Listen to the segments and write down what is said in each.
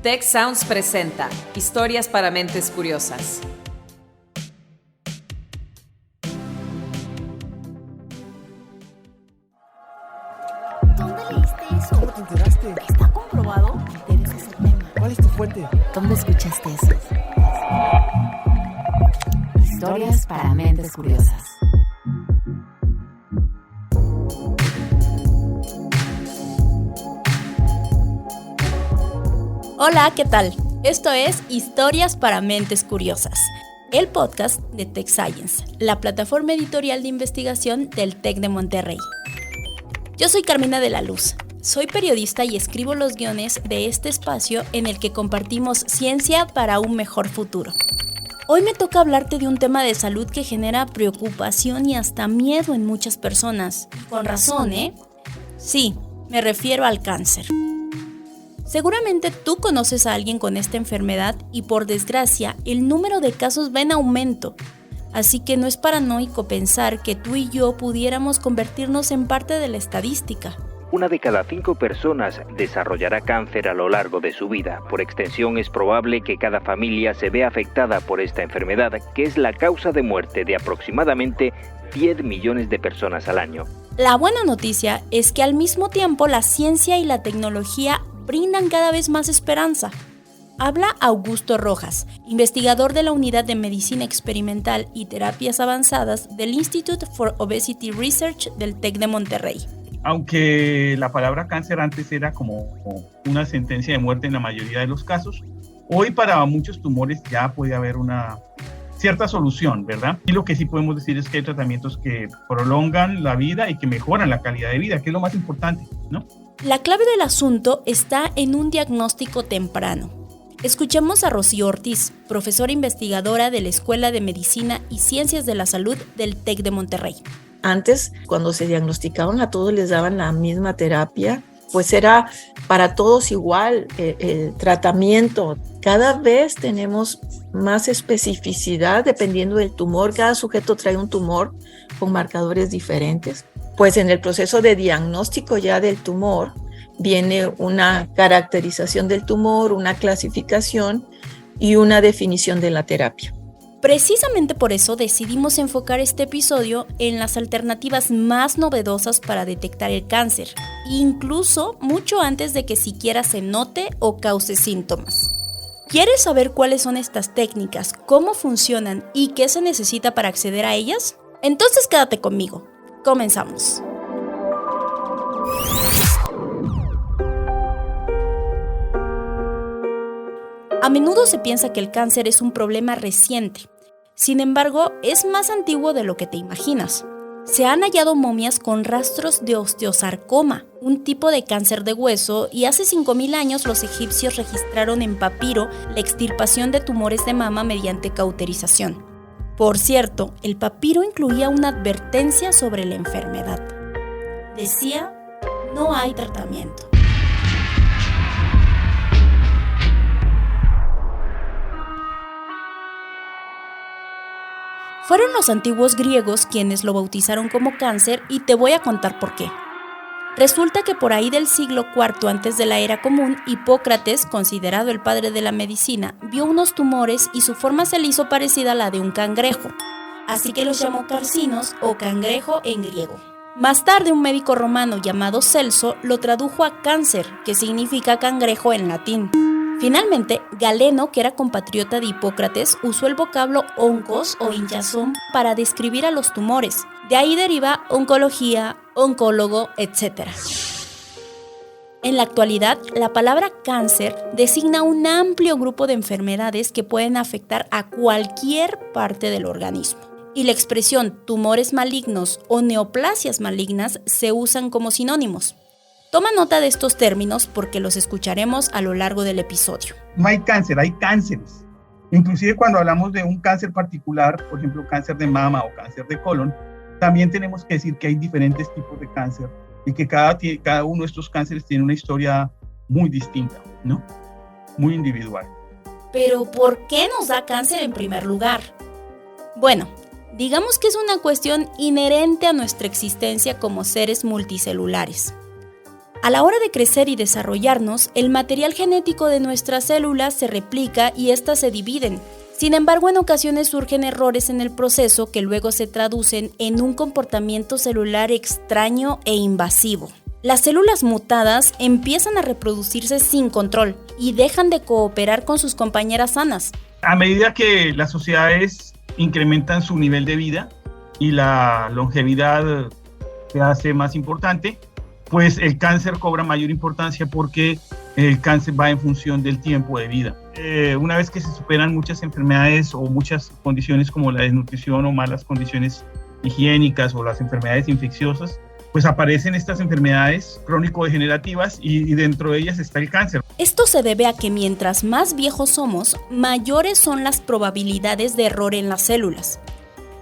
Tech Sounds presenta Historias para Mentes Curiosas. ¿Dónde leíste eso? ¿Cómo te enteraste? ¿Está comprobado? Me interesa ese tema. ¿Cuál es tu fuente? ¿Dónde escuchaste eso? Historias para Mentes Curiosas. Hola, ¿qué tal? Esto es Historias para Mentes Curiosas, el podcast de Tech Science, la plataforma editorial de investigación del TEC de Monterrey. Yo soy Carmina de la Luz, soy periodista y escribo los guiones de este espacio en el que compartimos ciencia para un mejor futuro. Hoy me toca hablarte de un tema de salud que genera preocupación y hasta miedo en muchas personas. Con razón, ¿eh? Sí, me refiero al cáncer. Seguramente tú conoces a alguien con esta enfermedad y por desgracia el número de casos va en aumento. Así que no es paranoico pensar que tú y yo pudiéramos convertirnos en parte de la estadística. 1 de cada 5 personas desarrollará cáncer a lo largo de su vida. Por extensión, es probable que cada familia se vea afectada por esta enfermedad, que es la causa de muerte de aproximadamente 10 millones de personas al año. La buena noticia es que al mismo tiempo la ciencia y la tecnología brindan cada vez más esperanza. Habla Augusto Rojas, investigador de la Unidad de Medicina Experimental y Terapias Avanzadas del Institute for Obesity Research del TEC de Monterrey. Aunque la palabra cáncer antes era como una sentencia de muerte en la mayoría de los casos, hoy para muchos tumores ya puede haber una cierta solución, ¿verdad? Y lo que sí podemos decir es que hay tratamientos que prolongan la vida y que mejoran la calidad de vida, que es lo más importante, ¿no? La clave del asunto está en un diagnóstico temprano. Escuchemos a Rocío Ortiz, profesora investigadora de la Escuela de Medicina y Ciencias de la Salud del TEC de Monterrey. Antes, cuando se diagnosticaban, a todos les daban la misma terapia, pues era para todos igual el tratamiento. Cada vez tenemos más especificidad dependiendo del tumor. Cada sujeto trae un tumor con marcadores diferentes. Pues en el proceso de diagnóstico ya del tumor viene una caracterización del tumor, una clasificación y una definición de la terapia. Precisamente por eso decidimos enfocar este episodio en las alternativas más novedosas para detectar el cáncer, incluso mucho antes de que siquiera se note o cause síntomas. ¿Quieres saber cuáles son estas técnicas, cómo funcionan y qué se necesita para acceder a ellas? Entonces quédate conmigo. Comenzamos. A menudo se piensa que el cáncer es un problema reciente. Sin embargo, es más antiguo de lo que te imaginas. Se han hallado momias con rastros de osteosarcoma, un tipo de cáncer de hueso, y hace 5.000 años los egipcios registraron en papiro la extirpación de tumores de mama mediante cauterización. Por cierto, el papiro incluía una advertencia sobre la enfermedad. Decía, no hay tratamiento. Fueron los antiguos griegos quienes lo bautizaron como cáncer y te voy a contar por qué. Resulta que por ahí del siglo IV antes de la era común, Hipócrates, considerado el padre de la medicina, vio unos tumores y su forma se le hizo parecida a la de un cangrejo. Así que los llamó carcinos o cangrejo en griego. Más tarde un médico romano llamado Celso lo tradujo a cáncer, que significa cangrejo en latín. Finalmente, Galeno, que era compatriota de Hipócrates, usó el vocablo oncos o hinchazón para describir a los tumores. De ahí deriva oncología, oncólogo, etc. En la actualidad, la palabra cáncer designa un amplio grupo de enfermedades que pueden afectar a cualquier parte del organismo. Y la expresión tumores malignos o neoplasias malignas se usan como sinónimos. Toma nota de estos términos porque los escucharemos a lo largo del episodio. No hay cáncer, hay cánceres. Inclusive cuando hablamos de un cáncer particular, por ejemplo, cáncer de mama o cáncer de colon, también tenemos que decir que hay diferentes tipos de cáncer y que cada uno de estos cánceres tiene una historia muy distinta, ¿no? Muy individual. Pero ¿por qué nos da cáncer en primer lugar? Bueno, digamos que es una cuestión inherente a nuestra existencia como seres multicelulares. A la hora de crecer y desarrollarnos, el material genético de nuestras células se replica y éstas se dividen. Sin embargo, en ocasiones surgen errores en el proceso que luego se traducen en un comportamiento celular extraño e invasivo. Las células mutadas empiezan a reproducirse sin control y dejan de cooperar con sus compañeras sanas. A medida que las sociedades incrementan su nivel de vida y la longevidad se hace más importante, pues el cáncer cobra mayor importancia porque el cáncer va en función del tiempo de vida. Una vez que se superan muchas enfermedades o muchas condiciones como la desnutrición o malas condiciones higiénicas o las enfermedades infecciosas, pues aparecen estas enfermedades crónico-degenerativas y dentro de ellas está el cáncer. Esto se debe a que mientras más viejos somos, mayores son las probabilidades de error en las células.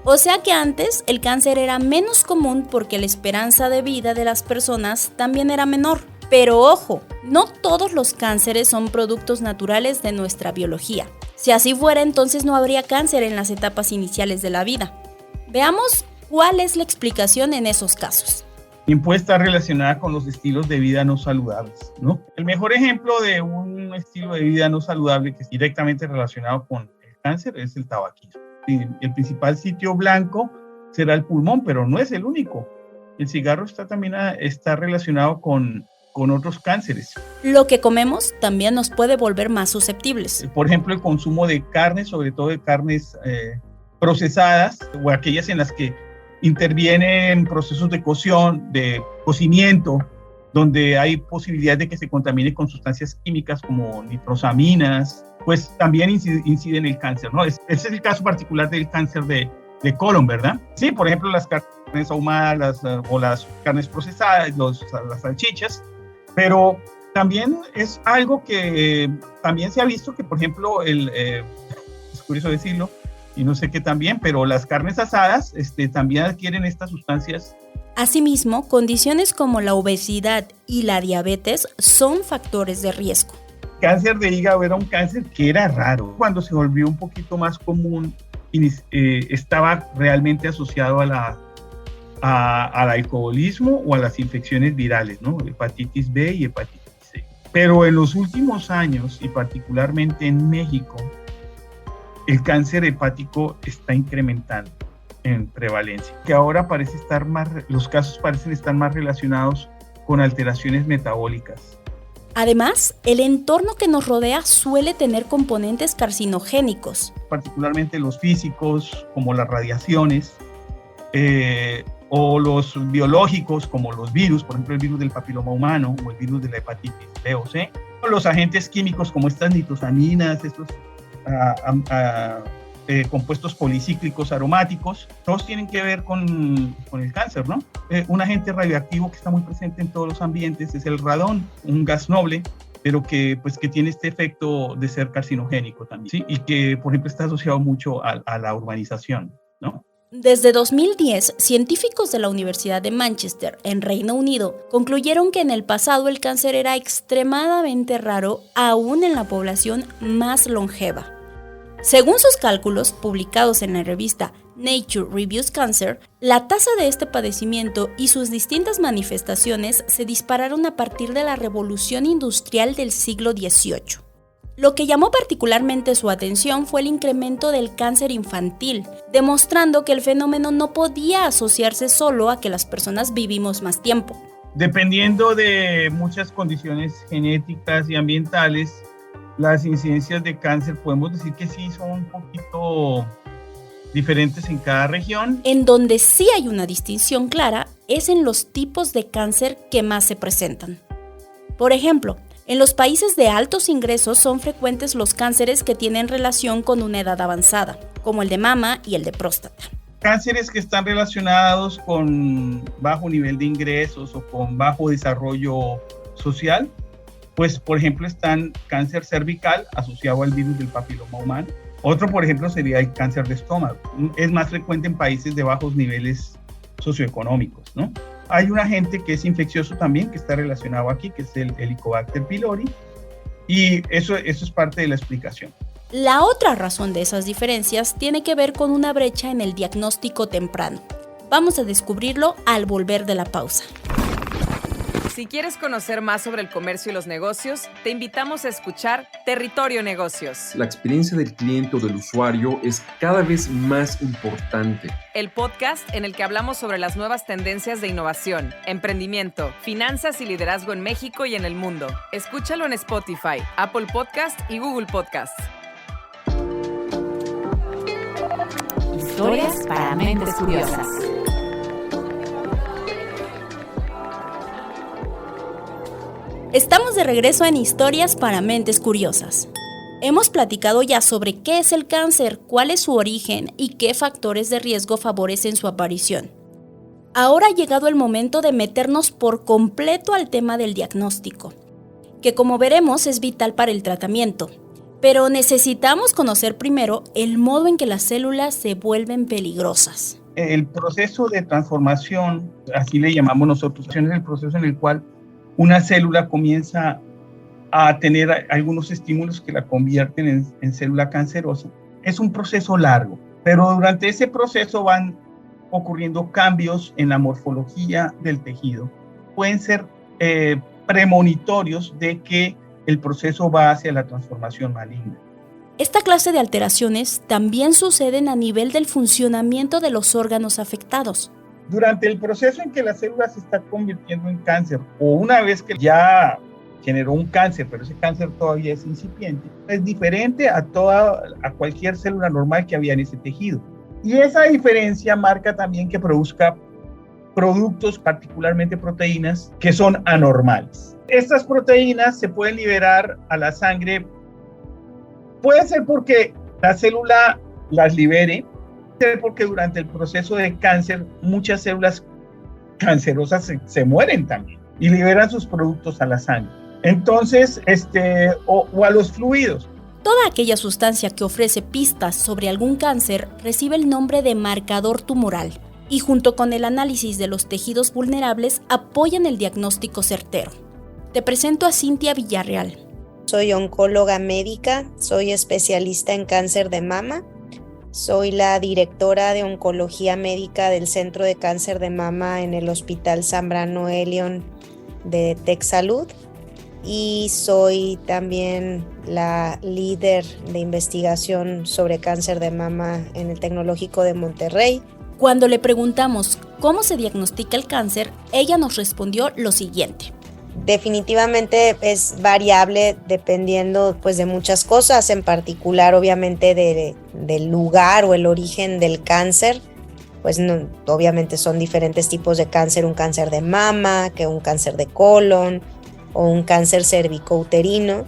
O sea que antes el cáncer era menos común porque la esperanza de vida de las personas también era menor. Pero ojo, no todos los cánceres son productos naturales de nuestra biología. Si así fuera, entonces no habría cáncer en las etapas iniciales de la vida. Veamos cuál es la explicación en esos casos. Puede estar relacionada con los estilos de vida no saludables, ¿no? El mejor ejemplo de un estilo de vida no saludable que es directamente relacionado con el cáncer es el tabaquismo. El principal sitio blanco será el pulmón, pero no es el único. El cigarro también está relacionado con otros cánceres. Lo que comemos también nos puede volver más susceptibles. Por ejemplo, el consumo de carne, sobre todo de carnes procesadas o aquellas en las que intervienen procesos de cocción, de cocimiento, donde hay posibilidad de que se contamine con sustancias químicas como nitrosaminas, pues también incide en el cáncer, ¿no? Ese es el caso particular del cáncer de colon, ¿verdad? Sí, por ejemplo, las carnes ahumadas o las carnes procesadas, las salchichas, pero también es algo que también se ha visto que, por ejemplo, es curioso decirlo, y no sé qué también, pero las carnes asadas también adquieren estas sustancias. Asimismo, condiciones como la obesidad y la diabetes son factores de riesgo. Cáncer de hígado era un cáncer que era raro. Cuando se volvió un poquito más común, estaba realmente asociado al alcoholismo o a las infecciones virales, ¿no? Hepatitis B y hepatitis C. Pero en los últimos años, y particularmente en México, el cáncer hepático está incrementando en prevalencia, que ahora los casos parecen estar más relacionados con alteraciones metabólicas. Además, el entorno que nos rodea suele tener componentes carcinogénicos. Particularmente los físicos, como las radiaciones, o los biológicos, como los virus, por ejemplo el virus del papiloma humano o el virus de la hepatitis B o C. Los agentes químicos como estas nitrosaminas, estos compuestos policíclicos aromáticos, todos tienen que ver con el cáncer, ¿no? Un agente radioactivo que está muy presente en todos los ambientes es el radón, un gas noble, pero que tiene este efecto de ser carcinogénico también, ¿sí? Y que, por ejemplo, está asociado mucho a la urbanización, ¿no? Desde 2010, científicos de la Universidad de Manchester, en Reino Unido, concluyeron que en el pasado el cáncer era extremadamente raro, aún en la población más longeva. Según sus cálculos, publicados en la revista Nature Reviews Cancer, la tasa de este padecimiento y sus distintas manifestaciones se dispararon a partir de la revolución industrial del siglo XVIII. Lo que llamó particularmente su atención fue el incremento del cáncer infantil, demostrando que el fenómeno no podía asociarse solo a que las personas vivimos más tiempo. Dependiendo de muchas condiciones genéticas y ambientales, las incidencias de cáncer podemos decir que sí son un poquito diferentes en cada región. En donde sí hay una distinción clara es en los tipos de cáncer que más se presentan. Por ejemplo, en los países de altos ingresos son frecuentes los cánceres que tienen relación con una edad avanzada, como el de mama y el de próstata. Cánceres que están relacionados con bajo nivel de ingresos o con bajo desarrollo social, pues por ejemplo están cáncer cervical asociado al virus del papiloma humano. Otro, por ejemplo, sería el cáncer de estómago. Es más frecuente en países de bajos niveles socioeconómicos, ¿no? Hay un agente que es infeccioso también, que está relacionado aquí, que es el Helicobacter pylori, y eso es parte de la explicación. La otra razón de esas diferencias tiene que ver con una brecha en el diagnóstico temprano. Vamos a descubrirlo al volver de la pausa. Si quieres conocer más sobre el comercio y los negocios, te invitamos a escuchar Territorio Negocios, La experiencia del cliente o del usuario es cada vez más importante. el podcast en el que hablamos sobre las nuevas tendencias de innovación, emprendimiento, finanzas y liderazgo en México y en el mundo. Escúchalo en Spotify, Apple Podcast y Google Podcast. Historias para mentes curiosas. Estamos de regreso en Historias para Mentes Curiosas. Hemos platicado ya sobre qué es el cáncer, cuál es su origen y qué factores de riesgo favorecen su aparición. Ahora ha llegado el momento de meternos por completo al tema del diagnóstico, que como veremos es vital para el tratamiento. Pero necesitamos conocer primero el modo en que las células se vuelven peligrosas. El proceso de transformación, así le llamamos nosotros, es el proceso en el cual una célula comienza a tener algunos estímulos que la convierten en célula cancerosa. Es un proceso largo, pero durante ese proceso van ocurriendo cambios en la morfología del tejido. Pueden ser premonitorios de que el proceso va hacia la transformación maligna. Esta clase de alteraciones también suceden a nivel del funcionamiento de los órganos afectados. Durante el proceso en que la célula se está convirtiendo en cáncer, o una vez que ya generó un cáncer, pero ese cáncer todavía es incipiente, es diferente a cualquier célula normal que había en ese tejido. Y esa diferencia marca también que produzca productos, particularmente proteínas, que son anormales. Estas proteínas se pueden liberar a la sangre, puede ser porque la célula las libere, porque durante el proceso de cáncer muchas células cancerosas se mueren también y liberan sus productos a la sangre. Entonces, o a los fluidos. Toda aquella sustancia que ofrece pistas sobre algún cáncer recibe el nombre de marcador tumoral y junto con el análisis de los tejidos vulnerables apoyan el diagnóstico certero. Te presento a Cintia Villarreal. Soy oncóloga médica, soy especialista en cáncer de mama. Soy la directora de oncología médica del Centro de Cáncer de Mama en el Hospital Zambrano Elion de TecSalud y soy también la líder de investigación sobre cáncer de mama en el Tecnológico de Monterrey. Cuando le preguntamos cómo se diagnostica el cáncer, ella nos respondió lo siguiente. Definitivamente es variable dependiendo pues de muchas cosas, en particular obviamente del lugar o el origen del cáncer. Pues no, obviamente son diferentes tipos de cáncer, un cáncer de mama, que un cáncer de colon o un cáncer cervicouterino.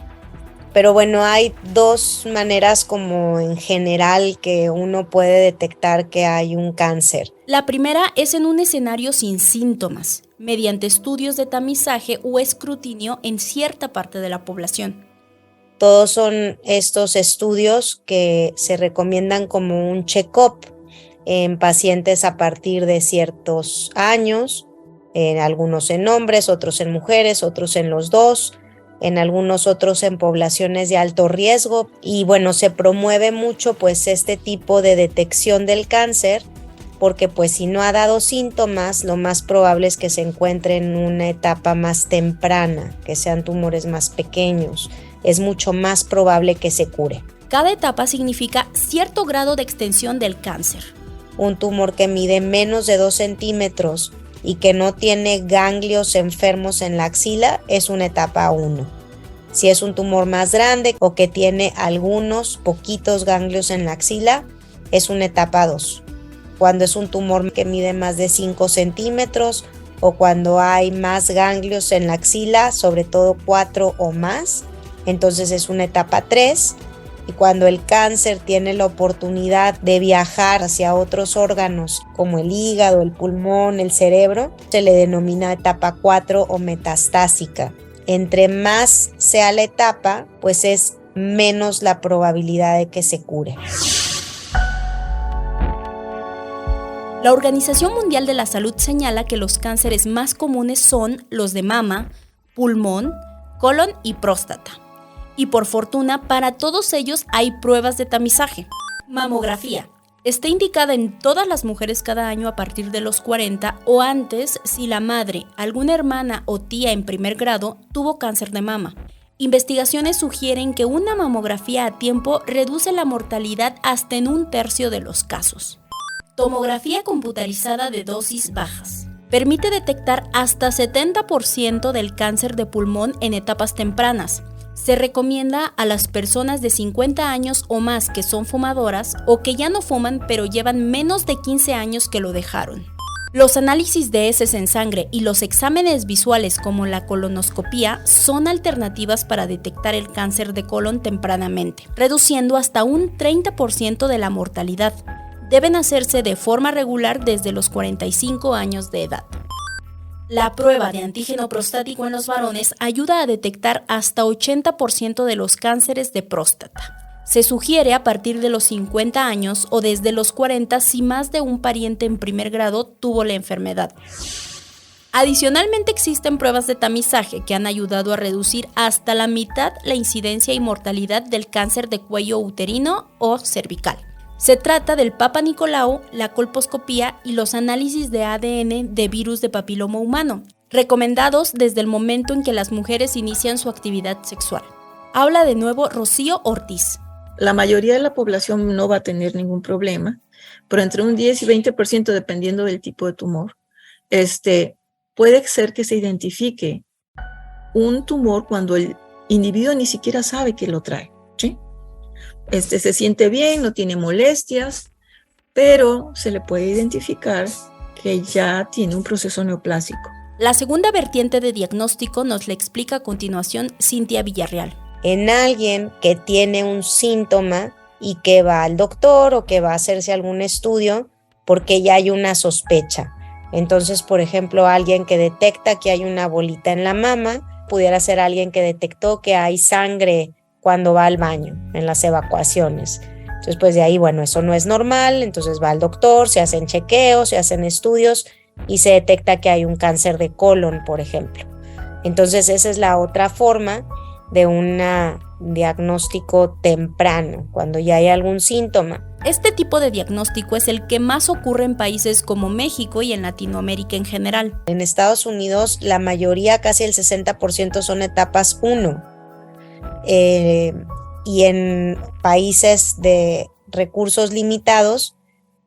Pero bueno, hay dos maneras como en general que uno puede detectar que hay un cáncer. La primera es en un escenario sin síntomas, mediante estudios de tamizaje o escrutinio en cierta parte de la población. Todos son estos estudios que se recomiendan como un check-up en pacientes a partir de ciertos años, algunos en hombres, otros en mujeres, otros en los dos, en algunos otros en poblaciones de alto riesgo. Y bueno, se promueve mucho pues este tipo de detección del cáncer porque pues si no ha dado síntomas, lo más probable es que se encuentre en una etapa más temprana, que sean tumores más pequeños. Es mucho más probable que se cure. Cada etapa significa cierto grado de extensión del cáncer. Un tumor que mide menos de 2 centímetros y que no tiene ganglios enfermos en la axila es una etapa 1. Si es un tumor más grande o que tiene algunos poquitos ganglios en la axila, es una etapa 2. Cuando es un tumor que mide más de 5 centímetros o cuando hay más ganglios en la axila, sobre todo 4 o más, entonces es una etapa 3. Y cuando el cáncer tiene la oportunidad de viajar hacia otros órganos como el hígado, el pulmón, el cerebro, se le denomina etapa 4 o metastásica. Entre más sea la etapa, pues es menos la probabilidad de que se cure. La Organización Mundial de la Salud señala que los cánceres más comunes son los de mama, pulmón, colon y próstata. Y por fortuna, para todos ellos hay pruebas de tamizaje. Mamografía. Está indicada en todas las mujeres cada año a partir de los 40 o antes si la madre, alguna hermana o tía en primer grado tuvo cáncer de mama. Investigaciones sugieren que una mamografía a tiempo reduce la mortalidad hasta en 1/3 de los casos. Tomografía computarizada de dosis bajas. Permite detectar hasta 70% del cáncer de pulmón en etapas tempranas. Se recomienda a las personas de 50 años o más que son fumadoras o que ya no fuman pero llevan menos de 15 años que lo dejaron. Los análisis de heces en sangre y los exámenes visuales como la colonoscopía son alternativas para detectar el cáncer de colon tempranamente, reduciendo hasta un 30% de la mortalidad. Deben hacerse de forma regular desde los 45 años de edad. La prueba de antígeno prostático en los varones ayuda a detectar hasta 80% de los cánceres de próstata. Se sugiere a partir de los 50 años o desde los 40 si más de un pariente en primer grado tuvo la enfermedad. Adicionalmente existen pruebas de tamizaje que han ayudado a reducir hasta la mitad la incidencia y mortalidad del cáncer de cuello uterino o cervical. Se trata del Papa Nicolau, la colposcopía y los análisis de ADN de virus de papiloma humano, recomendados desde el momento en que las mujeres inician su actividad sexual. Habla de nuevo Rocío Ortiz. La mayoría de la población no va a tener ningún problema, pero entre un 10 y 20%, dependiendo del tipo de tumor, puede ser que se identifique un tumor cuando el individuo ni siquiera sabe que lo trae, ¿sí? Se siente bien, no tiene molestias, pero se le puede identificar que ya tiene un proceso neoplásico. La segunda vertiente de diagnóstico nos la explica a continuación Cintia Villarreal. En alguien que tiene un síntoma y que va al doctor o que va a hacerse algún estudio porque ya hay una sospecha. Entonces, por ejemplo, alguien que detecta que hay una bolita en la mama, pudiera ser alguien que detectó que hay sangre cuando va al baño, en las evacuaciones. Entonces, pues de ahí, bueno, eso no es normal, entonces va al doctor, se hacen chequeos, se hacen estudios y se detecta que hay un cáncer de colon, por ejemplo. Entonces, esa es la otra forma de un diagnóstico temprano, cuando ya hay algún síntoma. Este tipo de diagnóstico es el que más ocurre en países como México y en Latinoamérica en general. En Estados Unidos, la mayoría, casi el 60%, son etapas 1. Y en países de recursos limitados,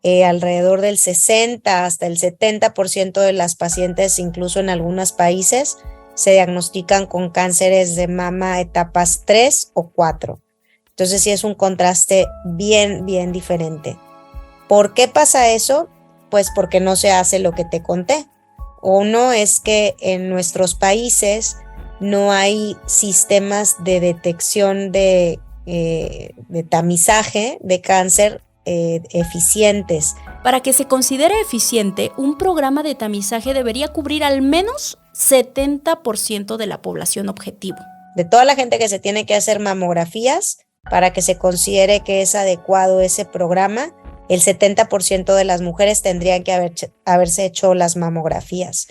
alrededor del 60 hasta el 70% de las pacientes, incluso en algunos países, se diagnostican con cánceres de mama etapas 3 o 4. Entonces sí es un contraste bien diferente. ¿Por qué pasa eso? Pues porque no se hace lo que te conté. Uno es que en nuestros países no hay sistemas de detección de tamizaje de cáncer eficientes. Para que se considere eficiente, un programa de tamizaje debería cubrir al menos 70% de la población objetivo. De toda la gente que se tiene que hacer mamografías, para que se considere que es adecuado ese programa, el 70% de las mujeres tendrían que haberse hecho las mamografías.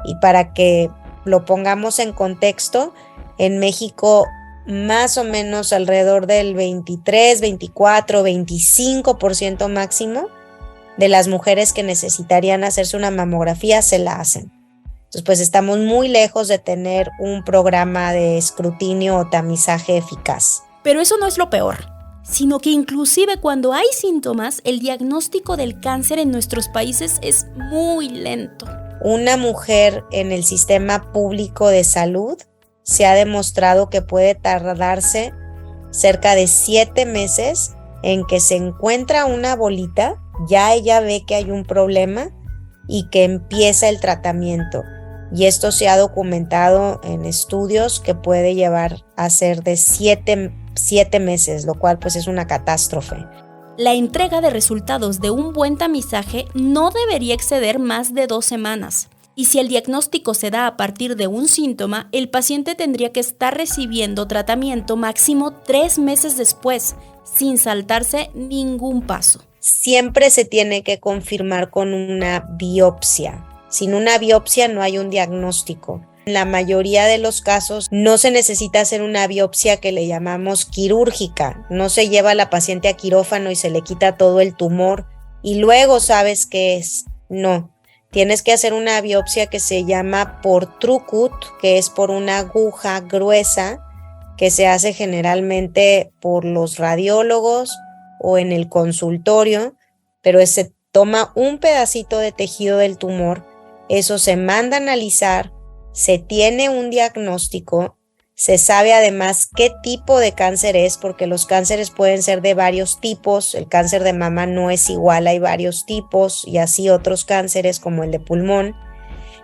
Y para que lo pongamos en contexto, en México más o menos alrededor del 23, 24, 25% máximo de las mujeres que necesitarían hacerse una mamografía se la hacen. Entonces, pues estamos muy lejos de tener un programa de escrutinio o tamizaje eficaz. Pero eso no es lo peor, sino que inclusive cuando hay síntomas, el diagnóstico del cáncer en nuestros países es muy lento. Una mujer en el sistema público de salud se ha demostrado que puede tardarse cerca de 7 meses en que se encuentra una bolita, ya ella ve que hay un problema y que empieza el tratamiento. Y esto se ha documentado en estudios que puede llevar a ser de 7 meses, lo cual pues es una catástrofe. La entrega de resultados de un buen tamizaje no debería exceder más de 2 semanas. Y si el diagnóstico se da a partir de un síntoma, el paciente tendría que estar recibiendo tratamiento máximo 3 meses después, sin saltarse ningún paso. Siempre se tiene que confirmar con una biopsia. Sin una biopsia no hay un diagnóstico. En la mayoría de los casos no se necesita hacer una biopsia que le llamamos quirúrgica. No se lleva a la paciente a quirófano y se le quita todo el tumor y luego sabes qué es. No, tienes que hacer una biopsia que se llama por Trucut, que es por una aguja gruesa que se hace generalmente por los radiólogos o en el consultorio, pero se toma un pedacito de tejido del tumor, eso se manda a analizar, se tiene un diagnóstico, se sabe además qué tipo de cáncer es, porque los cánceres pueden ser de varios tipos, el cáncer de mama no es igual, hay varios tipos y así otros cánceres como el de pulmón.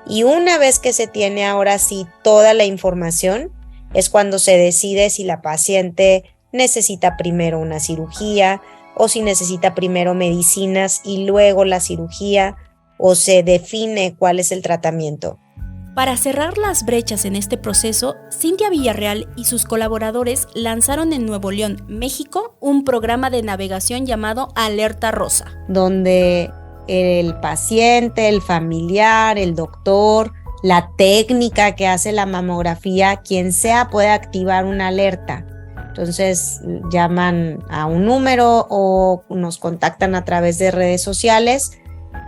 Y una vez que se tiene ahora sí toda la información, es cuando se decide si la paciente necesita primero una cirugía o si necesita primero medicinas y luego la cirugía, o se define cuál es el tratamiento. Para cerrar las brechas en este proceso, Cintia Villarreal y sus colaboradores lanzaron en Nuevo León, México, un programa de navegación llamado Alerta Rosa, donde el paciente, el familiar, el doctor, la técnica que hace la mamografía, quien sea puede activar una alerta. Entonces llaman a un número o nos contactan a través de redes sociales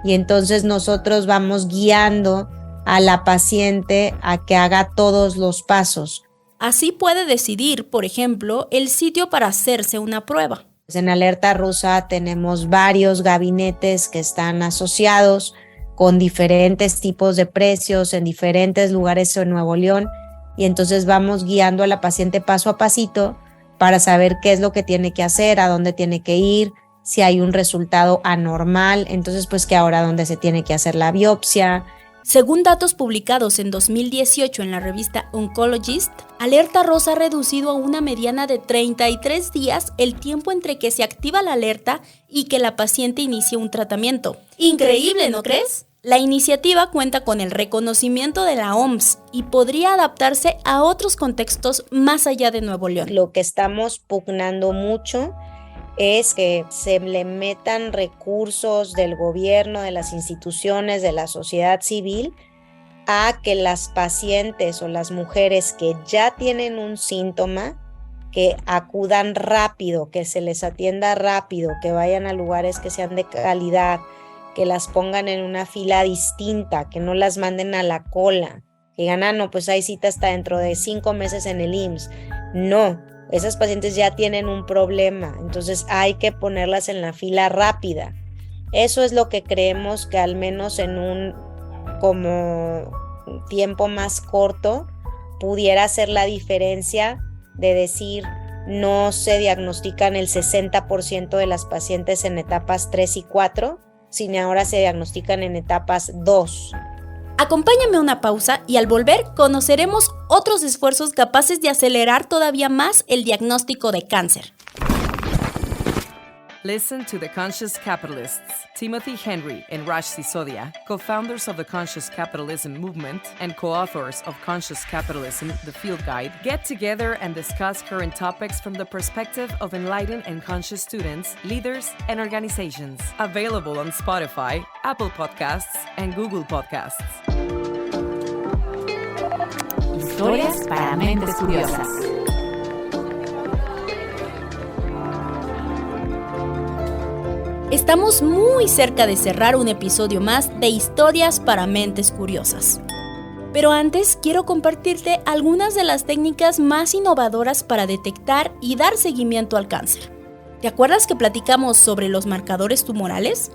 y entonces nosotros vamos guiando a la paciente a que haga todos los pasos. Así puede decidir, por ejemplo, el sitio para hacerse una prueba. En Alerta Rosa tenemos varios gabinetes que están asociados con diferentes tipos de precios en diferentes lugares en Nuevo León y entonces vamos guiando a la paciente paso a pasito para saber qué es lo que tiene que hacer, a dónde tiene que ir, si hay un resultado anormal, entonces pues que ahora dónde se tiene que hacer la biopsia. Según datos publicados en 2018 en la revista Oncologist, Alerta Rosa ha reducido a una mediana de 33 días el tiempo entre que se activa la alerta y que la paciente inicie un tratamiento. Increíble, ¿no crees? La iniciativa cuenta con el reconocimiento de la OMS y podría adaptarse a otros contextos más allá de Nuevo León. Lo que estamos pugnando mucho es que se le metan recursos del gobierno, de las instituciones, de la sociedad civil, a que las pacientes o las mujeres que ya tienen un síntoma, que acudan rápido, que se les atienda rápido, que vayan a lugares que sean de calidad, que las pongan en una fila distinta, que no las manden a la cola, que digan, no, pues hay cita hasta dentro de 5 meses en el IMSS. No, esas pacientes ya tienen un problema, entonces hay que ponerlas en la fila rápida. Eso es lo que creemos que al menos en un como tiempo más corto pudiera hacer la diferencia de decir, no se diagnostican el 60% de las pacientes en etapas 3 y 4, sino ahora se diagnostican en etapas 2. Acompáñame a una pausa y al volver conoceremos otros esfuerzos capaces de acelerar todavía más el diagnóstico de cáncer. Listen to The Conscious Capitalists. Timothy Henry and Raj Sisodia, co-founders of the Conscious Capitalism movement and co-authors of Conscious Capitalism, The Field Guide, get together and discuss current topics from the perspective of enlightened and conscious students, leaders, and organizations. Available on Spotify, Apple Podcasts, and Google Podcasts. Historias para mentes curiosas. Estamos muy cerca de cerrar un episodio más de Historias para Mentes Curiosas. Pero antes quiero compartirte algunas de las técnicas más innovadoras para detectar y dar seguimiento al cáncer. ¿Te acuerdas que platicamos sobre los marcadores tumorales?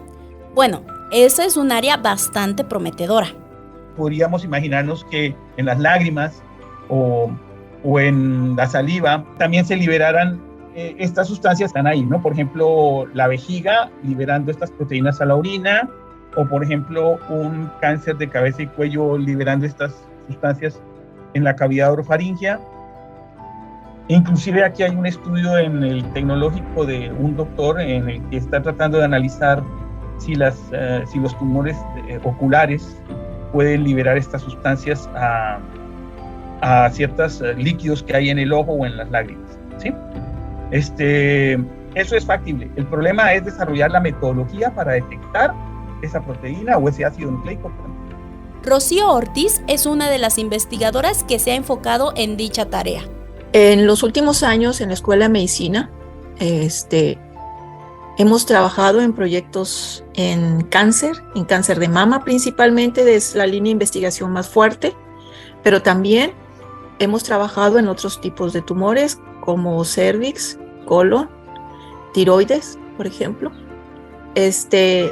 Bueno, esa es un área bastante prometedora. Podríamos imaginarnos que en las lágrimas o en la saliva también se liberaran estas sustancias están ahí, ¿no? Por ejemplo, la vejiga liberando estas proteínas a la orina, o por ejemplo, un cáncer de cabeza y cuello liberando estas sustancias en la cavidad orofaringea. Inclusive aquí hay un estudio en el tecnológico de un doctor en el que está tratando de analizar si los tumores oculares pueden liberar estas sustancias a ciertos líquidos que hay en el ojo o en las lágrimas, ¿sí? Eso es factible. El problema es desarrollar la metodología para detectar esa proteína o ese ácido nucleico. Rocío Ortiz es una de las investigadoras que se ha enfocado en dicha tarea. En los últimos años en la Escuela de Medicina, hemos trabajado en proyectos en cáncer de mama principalmente, es la línea de investigación más fuerte, pero también hemos trabajado en otros tipos de tumores como cervix, colon, tiroides, por ejemplo.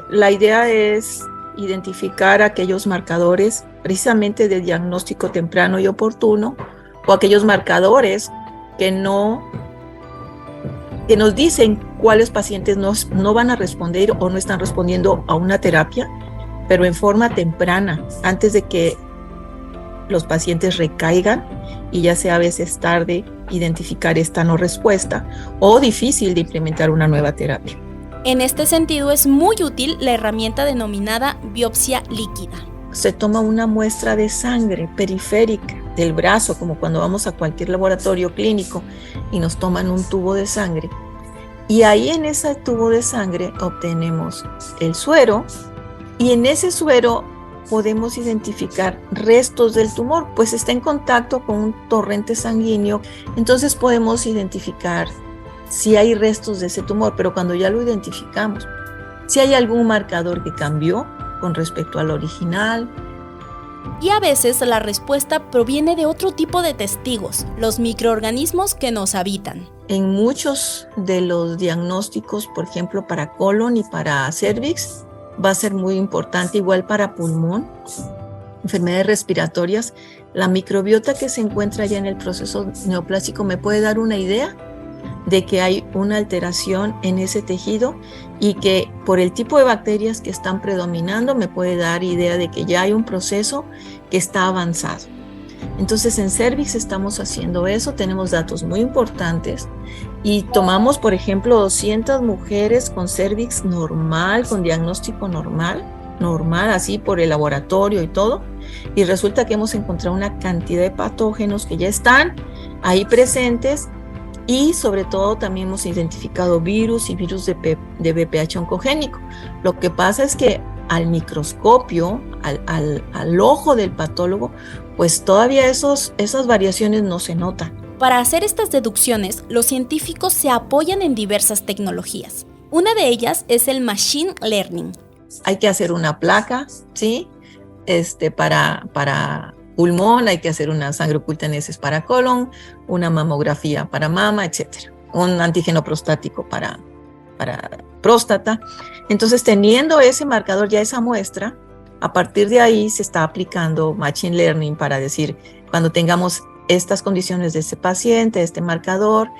La idea es identificar aquellos marcadores precisamente de diagnóstico temprano y oportuno, o aquellos marcadores que nos dicen cuáles pacientes no van a responder o no están respondiendo a una terapia, pero en forma temprana, antes de que los pacientes recaigan y ya sea a veces tarde identificar esta no respuesta o difícil de implementar una nueva terapia. En este sentido es muy útil la herramienta denominada biopsia líquida. Se toma una muestra de sangre periférica del brazo, como cuando vamos a cualquier laboratorio clínico y nos toman un tubo de sangre. Y ahí en ese tubo de sangre obtenemos el suero y en ese suero podemos identificar restos del tumor, pues está en contacto con un torrente sanguíneo, entonces podemos identificar si hay restos de ese tumor, pero cuando ya lo identificamos, si hay algún marcador que cambió con respecto al original. Y a veces la respuesta proviene de otro tipo de testigos, los microorganismos que nos habitan. En muchos de los diagnósticos, por ejemplo, para colon y para cervix, va a ser muy importante, igual para pulmón, enfermedades respiratorias. La microbiota que se encuentra ya en el proceso neoplásico me puede dar una idea de que hay una alteración en ese tejido y que por el tipo de bacterias que están predominando me puede dar idea de que ya hay un proceso que está avanzado. Entonces en cervix estamos haciendo eso, tenemos datos muy importantes y tomamos, por ejemplo, 200 mujeres con cervix normal, con diagnóstico normal, así por el laboratorio y todo, y resulta que hemos encontrado una cantidad de patógenos que ya están ahí presentes. Y sobre todo también hemos identificado virus y virus de VPH oncogénico. Lo que pasa es que al microscopio, al ojo del patólogo, pues todavía esas variaciones no se notan. Para hacer estas deducciones, los científicos se apoyan en diversas tecnologías. Una de ellas es el Machine Learning. Hay que hacer una placa, ¿sí? Para pulmón, hay que hacer una sangre oculta en heces para colon, una mamografía para mama, etc. Un antígeno prostático para próstata. Entonces, teniendo ese marcador, ya esa muestra, a partir de ahí se está aplicando Machine Learning para decir, cuando tengamos estas condiciones de este paciente, este marcador,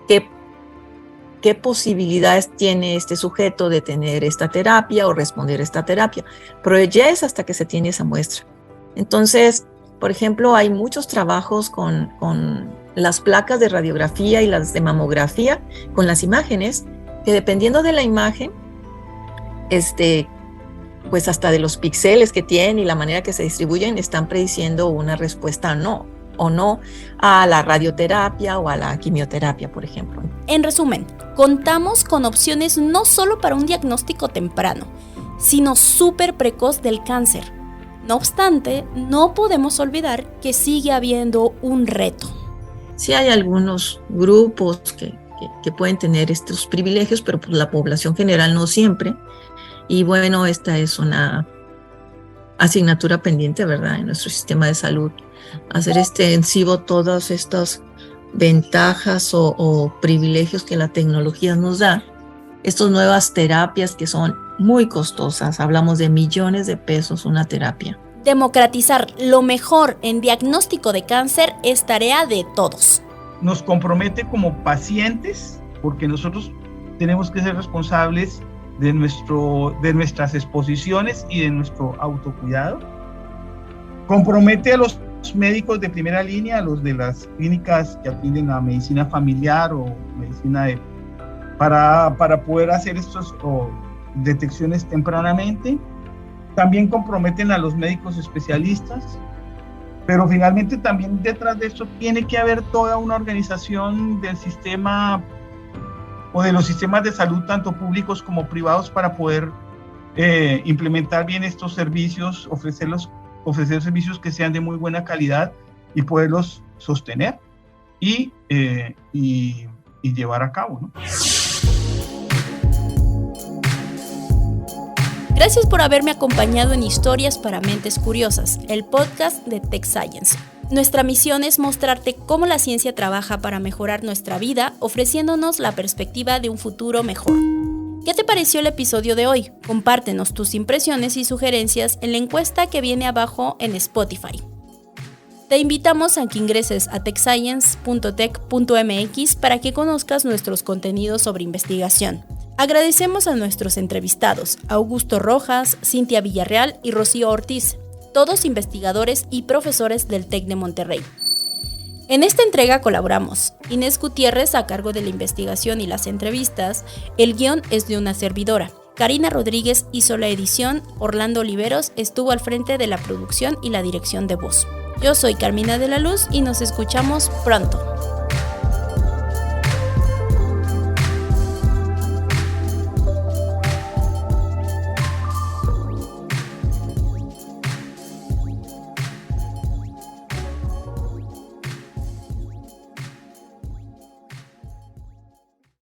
qué posibilidades tiene este sujeto de tener esta terapia o responder a esta terapia. Pero ya es hasta que se tiene esa muestra. Entonces, por ejemplo, hay muchos trabajos con las placas de radiografía y las de mamografía, con las imágenes, que dependiendo de la imagen, pues hasta de los píxeles que tienen y la manera que se distribuyen, están prediciendo una respuesta o no a la radioterapia o a la quimioterapia, por ejemplo. En resumen, contamos con opciones no solo para un diagnóstico temprano, sino súper precoz del cáncer. No obstante, no podemos olvidar que sigue habiendo un reto. Sí hay algunos grupos que pueden tener estos privilegios, pero pues la población general no siempre. Y bueno, esta es una asignatura pendiente, ¿verdad?, en nuestro sistema de salud. Hacer extensivo todas estas ventajas o privilegios que la tecnología nos da. Estas nuevas terapias que son muy costosas, hablamos de millones de pesos una terapia. Democratizar lo mejor en diagnóstico de cáncer es tarea de todos. Nos compromete como pacientes porque nosotros tenemos que ser responsables de nuestras exposiciones y de nuestro autocuidado. Compromete a los médicos de primera línea, a los de las clínicas que atienden a medicina familiar o medicina para poder hacer estas detecciones tempranamente. También comprometen a los médicos especialistas, pero finalmente también detrás de esto tiene que haber toda una organización del sistema o de los sistemas de salud, tanto públicos como privados, para poder implementar bien estos servicios, ofrecerlos ofrecer servicios que sean de muy buena calidad y poderlos sostener y llevar a cabo, ¿no? Gracias por haberme acompañado en Historias para Mentes Curiosas, el podcast de Tech Science. Nuestra misión es mostrarte cómo la ciencia trabaja para mejorar nuestra vida, ofreciéndonos la perspectiva de un futuro mejor. ¿Qué te pareció el episodio de hoy? Compártenos tus impresiones y sugerencias en la encuesta que viene abajo en Spotify. Te invitamos a que ingreses a techscience.tech.mx para que conozcas nuestros contenidos sobre investigación. Agradecemos a nuestros entrevistados, Augusto Rojas, Cintia Villarreal y Rocío Ortiz, todos investigadores y profesores del TEC de Monterrey. En esta entrega colaboramos Inés Gutiérrez a cargo de la investigación y las entrevistas, el guión es de una servidora. Karina Rodríguez hizo la edición, Orlando Oliveros estuvo al frente de la producción y la dirección de voz. Yo soy Carmina de la Luz y nos escuchamos pronto.